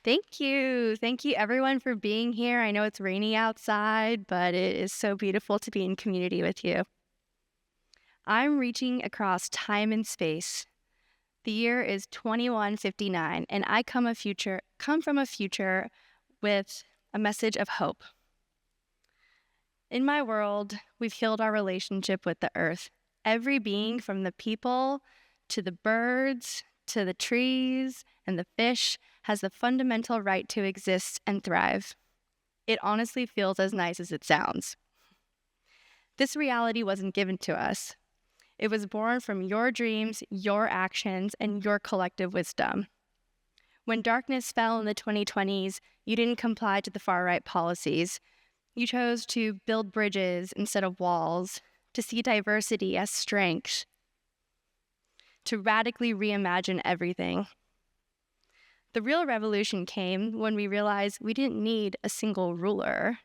Thank you. Thank you, everyone, for being here. I know it's rainy outside, but it is so beautiful to be in community with you. I'm reaching across time and space. The year is 2159, and I come from a future with a message of hope. In my world, we've healed our relationship with the earth. Every being, from the people to the birds to the trees and the fish, has the fundamental right to exist and thrive. It honestly feels as nice as it sounds. This reality wasn't given to us. It was born from your dreams, your actions, and your collective wisdom. When darkness fell in the 2020s, you didn't comply to the far-right policies. You chose to build bridges instead of walls, to see diversity as strength, to radically reimagine everything. The real revolution came when we realized we didn't need a single ruler.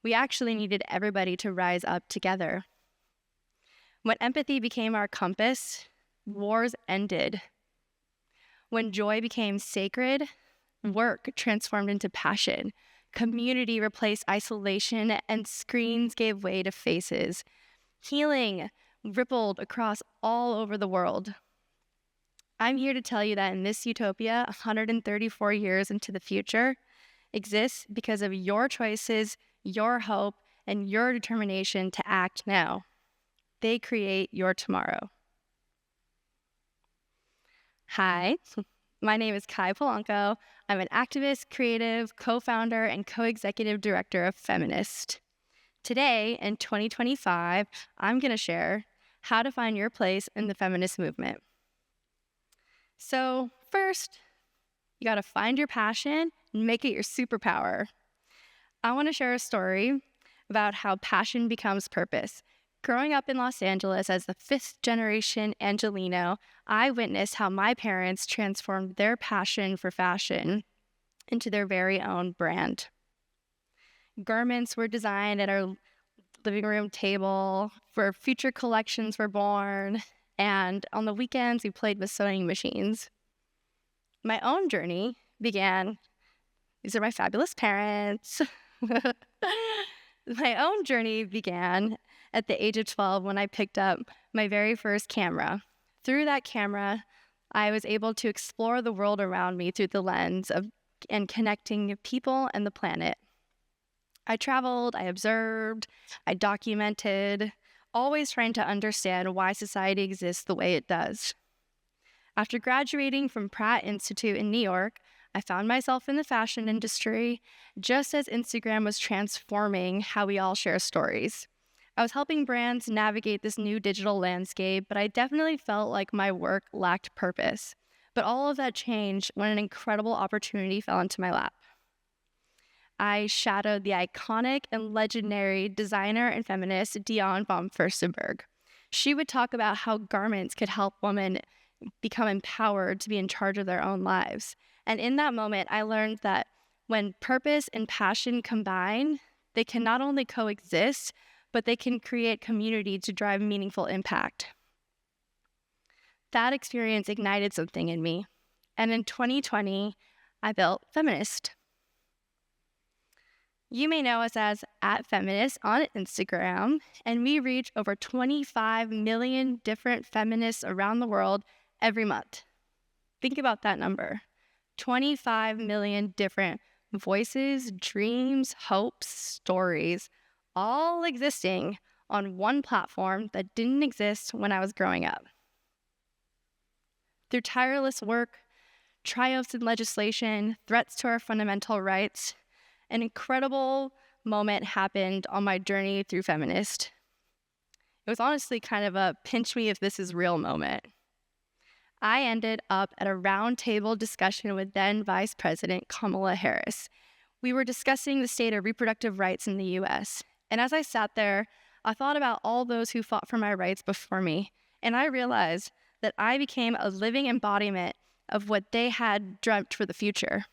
We actually needed everybody to rise up together. When empathy became our compass, wars ended. When joy became sacred, work transformed into passion. Community replaced isolation, and screens gave way to faces. Healing rippled across all over the world. I'm here to tell you that in this utopia, 134 years into the future, exists because of your choices, your hope, and your determination to act now. They create your tomorrow. Hi, my name is Kai Polanco. I'm an activist, creative, co-founder, and co-executive director of Feminist. Today, in 2025, I'm going to share how to find your place in the feminist movement. So first, you got to find your passion and make it your superpower. I want to share a story about how passion becomes purpose. Growing up in Los Angeles as the fifth generation Angelino, I witnessed how my parents transformed their passion for fashion into their very own brand. Garments were designed at our living room table, where future collections were born, and on the weekends we played with sewing machines. My own journey began, these are my fabulous parents. My own journey began at the age of 12 when I picked up my very first camera. Through that camera, I was able to explore the world around me through the lens of and connecting people and the planet. I traveled, I observed, I documented, always trying to understand why society exists the way it does. After graduating from Pratt Institute in New York, I found myself in the fashion industry just as Instagram was transforming how we all share stories. I was helping brands navigate this new digital landscape, but I definitely felt like my work lacked purpose. But all of that changed when an incredible opportunity fell into my lap. I shadowed the iconic and legendary designer and feminist Dion von Furstenberg. She would talk about how garments could help women become empowered to be in charge of their own lives. And in that moment, I learned that when purpose and passion combine, they can not only coexist, but they can create community to drive meaningful impact. That experience ignited something in me. And in 2020, I built Feminist. You may know us as @Feminist on Instagram, and we reach over 25 million different feminists around the world every month. Think about that number. 25 million different voices, dreams, hopes, stories, all existing on one platform that didn't exist when I was growing up. Through tireless work, triumphs in legislation, threats to our fundamental rights, an incredible moment happened on my journey through Feminist. It was honestly kind of a pinch me if this is real moment. I ended up at a roundtable discussion with then Vice President Kamala Harris. We were discussing the state of reproductive rights in the US. And as I sat there, I thought about all those who fought for my rights before me. And I realized that I became a living embodiment of what they had dreamt for the future.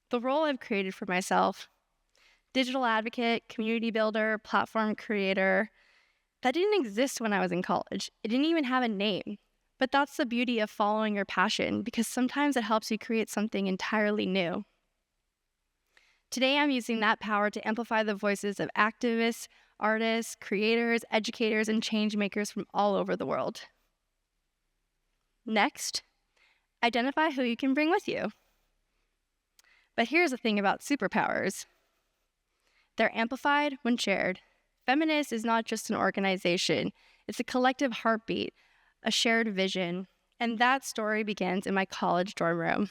The role I've created for myself, digital advocate, community builder, platform creator, that didn't exist when I was in college. It didn't even have a name. But that's the beauty of following your passion, because sometimes it helps you create something entirely new. Today, I'm using that power to amplify the voices of activists, artists, creators, educators, and change makers from all over the world. Next, identify who you can bring with you. But here's the thing about superpowers. They're amplified when shared. Feminist is not just an organization. It's a collective heartbeat, a shared vision, and that story begins in my college dorm room.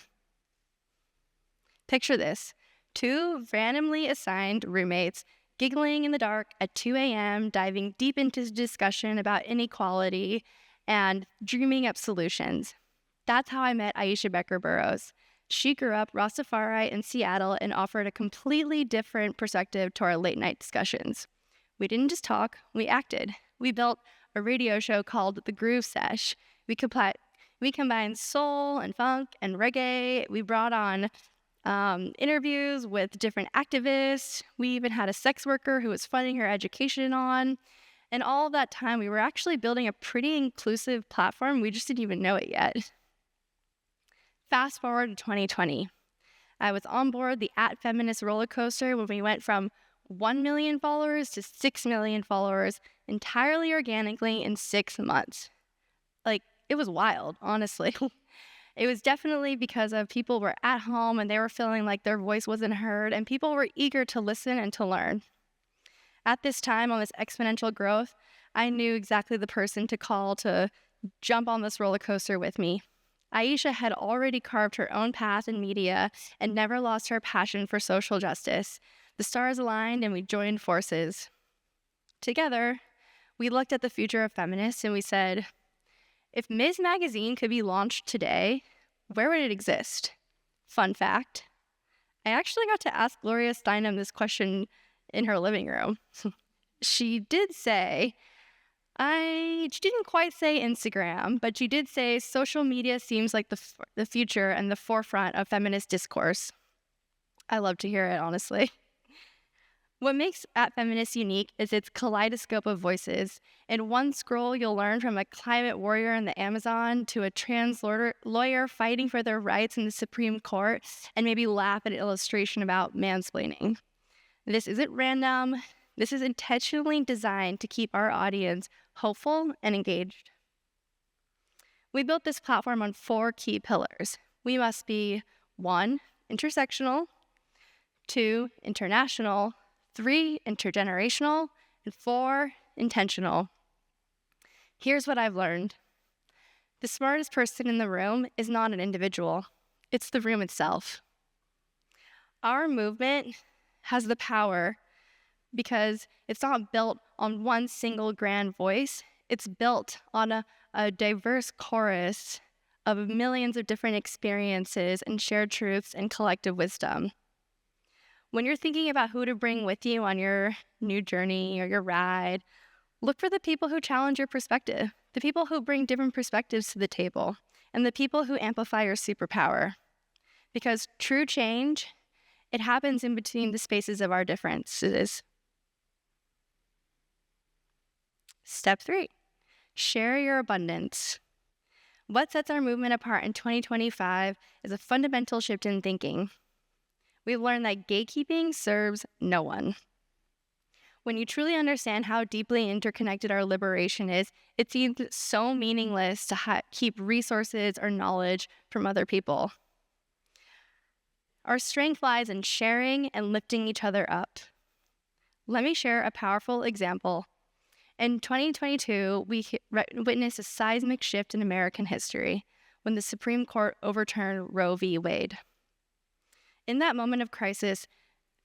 Picture this: 2 randomly assigned roommates giggling in the dark at 2 a.m., diving deep into discussion about inequality and dreaming up solutions. That's how I met Aisha Becker Burroughs. She grew up Rastafari in Seattle and offered a completely different perspective to our late night discussions. We didn't just talk, we acted. We built a radio show called The Groove Sesh. We combined soul and funk and reggae. We brought on interviews with different activists. We even had a sex worker who was funding her education on. And all of that time, we were actually building a pretty inclusive platform. We just didn't even know it yet. Fast forward to 2020. I was on board the @Feminist roller coaster when we went from 1 million followers to 6 million followers entirely organically in 6 months. It was wild, honestly. It was definitely because of people were at home and they were feeling like their voice wasn't heard, and people were eager to listen and to learn. At this time, on this exponential growth, I knew exactly the person to call to jump on this roller coaster with me. Aisha had already carved her own path in media and never lost her passion for social justice. The stars aligned and we joined forces. Together, we looked at the future of feminists and we said, if Ms. Magazine could be launched today, where would it exist? Fun fact, I actually got to ask Gloria Steinem this question in her living room. She did say, she didn't quite say Instagram, but she did say social media seems like the future and the forefront of feminist discourse. I love to hear it, honestly. What makes @Feminist unique is its kaleidoscope of voices. In one scroll, you'll learn from a climate warrior in the Amazon to a trans lawyer fighting for their rights in the Supreme Court, and maybe laugh at an illustration about mansplaining. This isn't random. This is intentionally designed to keep our audience hopeful and engaged. We built this platform on 4 key pillars. We must be 1, intersectional, 2, international, 3, intergenerational, and 4, intentional. Here's what I've learned. The smartest person in the room is not an individual. It's the room itself. Our movement has the power because it's not built on one single grand voice. It's built on a diverse chorus of millions of different experiences and shared truths and collective wisdom. When you're thinking about who to bring with you on your new journey or your ride, look for the people who challenge your perspective, the people who bring different perspectives to the table, and the people who amplify your superpower. Because true change, it happens in between the spaces of our differences. Step 3, share your abundance. What sets our movement apart in 2025 is a fundamental shift in thinking. We've learned that gatekeeping serves no one. When you truly understand how deeply interconnected our liberation is, it seems so meaningless to keep resources or knowledge from other people. Our strength lies in sharing and lifting each other up. Let me share a powerful example. In 2022, we witnessed a seismic shift in American history when the Supreme Court overturned Roe v. Wade. In that moment of crisis,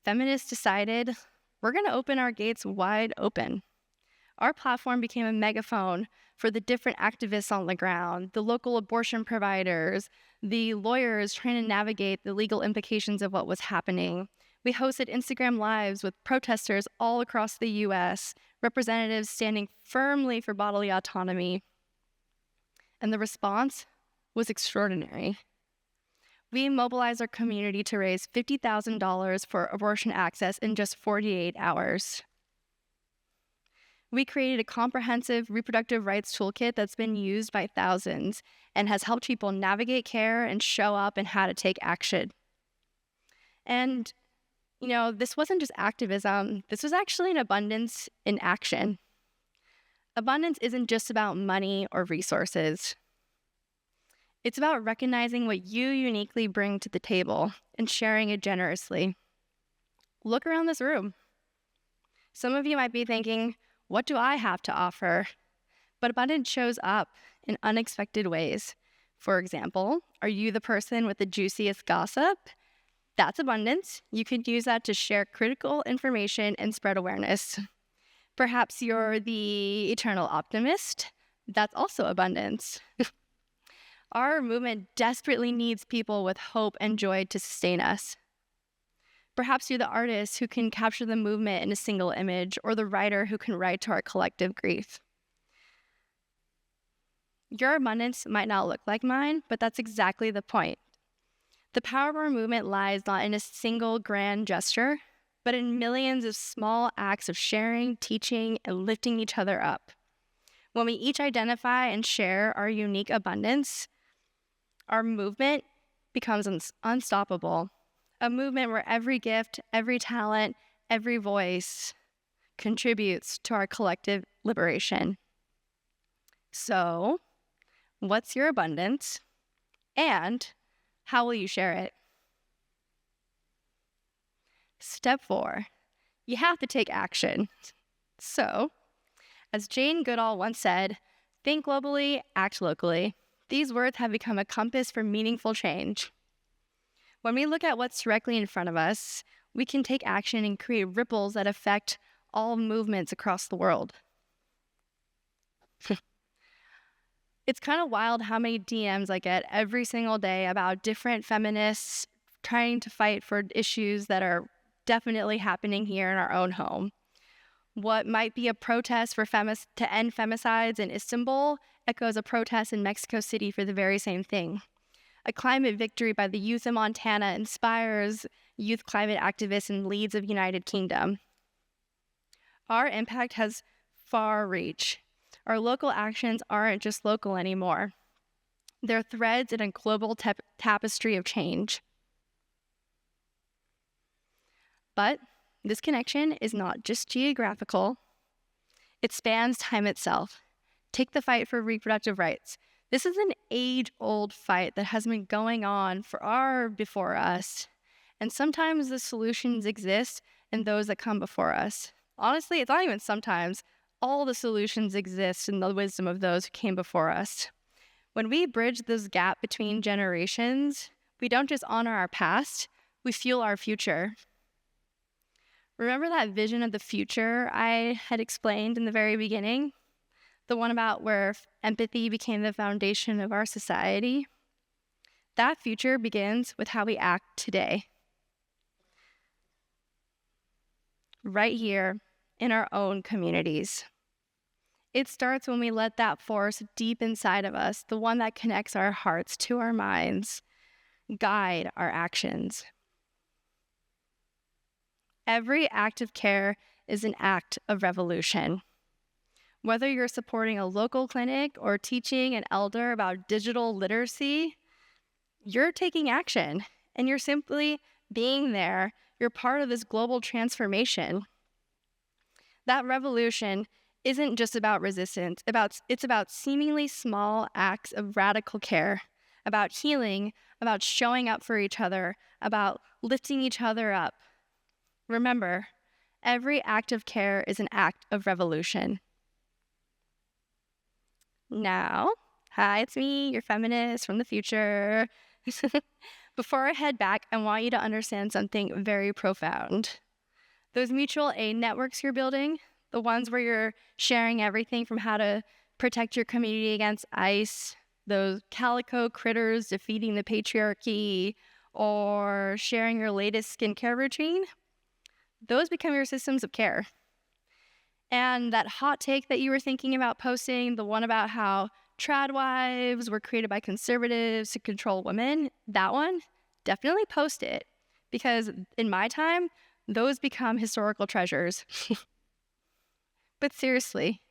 feminists decided, we're going to open our gates wide open. Our platform became a megaphone for the different activists on the ground, the local abortion providers, the lawyers trying to navigate the legal implications of what was happening. We hosted Instagram Lives with protesters all across the U.S., representatives standing firmly for bodily autonomy. And the response was extraordinary. We mobilized our community to raise $50,000 for abortion access in just 48 hours. We created a comprehensive reproductive rights toolkit that's been used by thousands and has helped people navigate care and show up and how to take action. And, this wasn't just activism. This was actually an abundance in action. Abundance isn't just about money or resources. It's about recognizing what you uniquely bring to the table and sharing it generously. Look around this room. Some of you might be thinking, what do I have to offer? But abundance shows up in unexpected ways. For example, are you the person with the juiciest gossip? That's abundance. You could use that to share critical information and spread awareness. Perhaps you're the eternal optimist. That's also abundance. Our movement desperately needs people with hope and joy to sustain us. Perhaps you're the artist who can capture the movement in a single image, or the writer who can write to our collective grief. Your abundance might not look like mine, but that's exactly the point. The power of our movement lies not in a single grand gesture, but in millions of small acts of sharing, teaching, and lifting each other up. When we each identify and share our unique abundance, our movement becomes unstoppable. A movement where every gift, every talent, every voice contributes to our collective liberation. So, what's your abundance? And how will you share it? Step 4, you have to take action. So, as Jane Goodall once said, think globally, act locally. These words have become a compass for meaningful change. When we look at what's directly in front of us, we can take action and create ripples that affect all movements across the world. It's kind of wild how many DMs I get every single day about different feminists trying to fight for issues that are definitely happening here in our own home. What might be a protest for to end femicides in Istanbul echoes a protest in Mexico City for the very same thing. A climate victory by the youth of Montana inspires youth climate activists in Leeds of United Kingdom. Our impact has far reach. Our local actions aren't just local anymore. They're threads in a global tapestry of change. But this connection is not just geographical. It spans time itself. Take the fight for reproductive rights. This is an age-old fight that has been going on before us. And sometimes the solutions exist in those that come before us. Honestly, it's not even sometimes. All the solutions exist in the wisdom of those who came before us. When we bridge this gap between generations, we don't just honor our past, we fuel our future. Remember that vision of the future I had explained in the very beginning? The one about where empathy became the foundation of our society? That future begins with how we act today. Right here in our own communities. It starts when we let that force deep inside of us, the one that connects our hearts to our minds, guide our actions. Every act of care is an act of revolution. Whether you're supporting a local clinic or teaching an elder about digital literacy, you're taking action and you're simply being there. You're part of this global transformation. That revolution isn't just about resistance. It's about seemingly small acts of radical care, about healing, about showing up for each other, about lifting each other up. Remember, every act of care is an act of revolution. Now, hi, it's me, your feminist from the future. Before I head back, I want you to understand something very profound. Those mutual aid networks you're building, the ones where you're sharing everything from how to protect your community against ICE, those calico critters defeating the patriarchy, or sharing your latest skincare routine, those become your systems of care. And that hot take that you were thinking about posting, the one about how trad wives were created by conservatives to control women, that one, definitely post it. Because in my time, those become historical treasures. But seriously,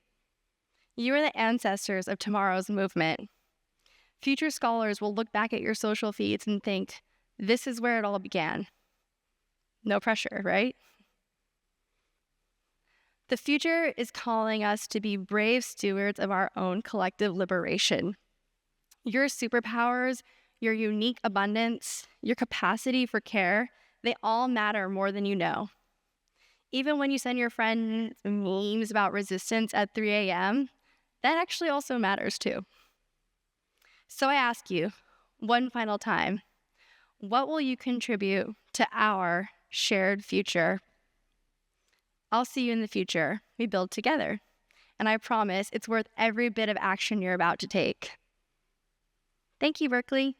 you are the ancestors of tomorrow's movement. Future scholars will look back at your social feeds and think, this is where it all began. No pressure, right? The future is calling us to be brave stewards of our own collective liberation. Your superpowers, your unique abundance, your capacity for care, they all matter more than you know. Even when you send your friends memes about resistance at 3 a.m., that actually also matters too. So I ask you, one final time, what will you contribute to our shared future? I'll see you in the future. We build together. And I promise it's worth every bit of action you're about to take. Thank you, Berkeley.